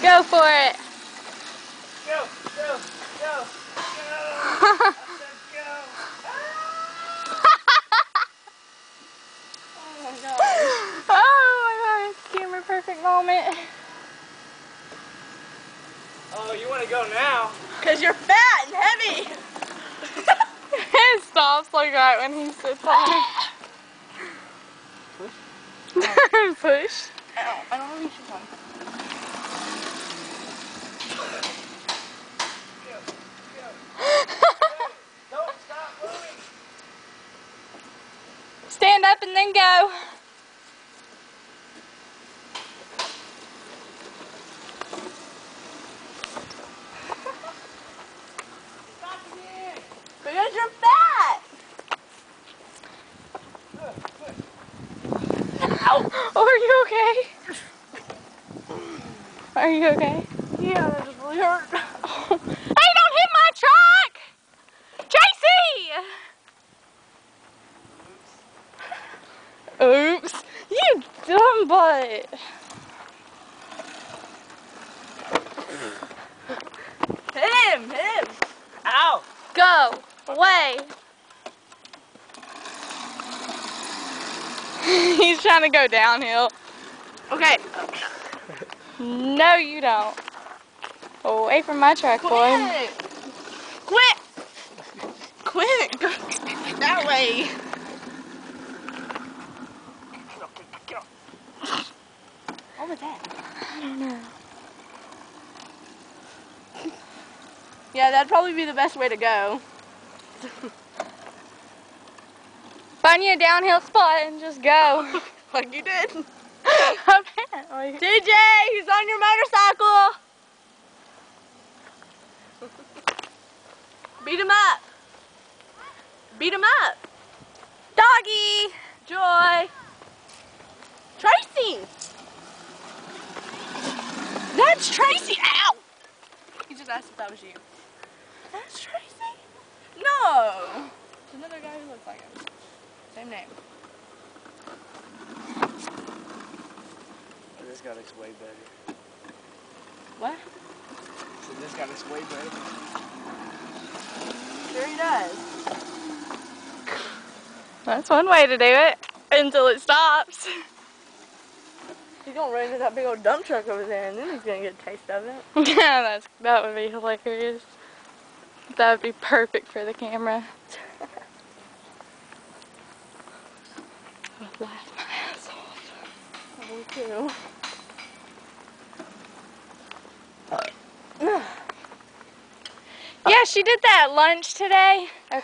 Go for it. Go, go, go, go. I said go. Oh my gosh. Oh my god, camera perfect moment. Oh, you want to go now? Because you're fat and heavy. It stops like that when he sits on it. Push? Push. Ow, I don't have any shoes on. Go, go. Don't stop moving. Stand up and then go. Stop again. Because you're fat. Are you okay? Are you okay? Yeah, that just really hurt. Hey, don't hit my truck! JC! Oops. You dumb butt. Hit him. Ow. Go. Away. He's trying to go downhill. Okay. No, you don't. Away from my truck, boy. Quit. Quit. Go that way. Get off. What was that? I don't know. Yeah, that'd probably be the best way to go. Find you a downhill spot and just go. Like you did. Apparently. TJ, he's on your motorcycle. Beat him up. Beat him up. Doggy! Joy. Tracy. That's Tracy. Ow. He just asked if that was you. That's Tracy? No. It's another guy who looks like him. Same name. This guy looks way better. What? So this guy looks way better. Sure he does. That's one way to do it. Until it stops. He's gonna run into that big old dump truck over there and then he's gonna get a taste of it. Yeah, that would be hilarious. That would be perfect for the camera. I would laugh my ass off. Me too. Yeah, she did that at lunch today. Okay.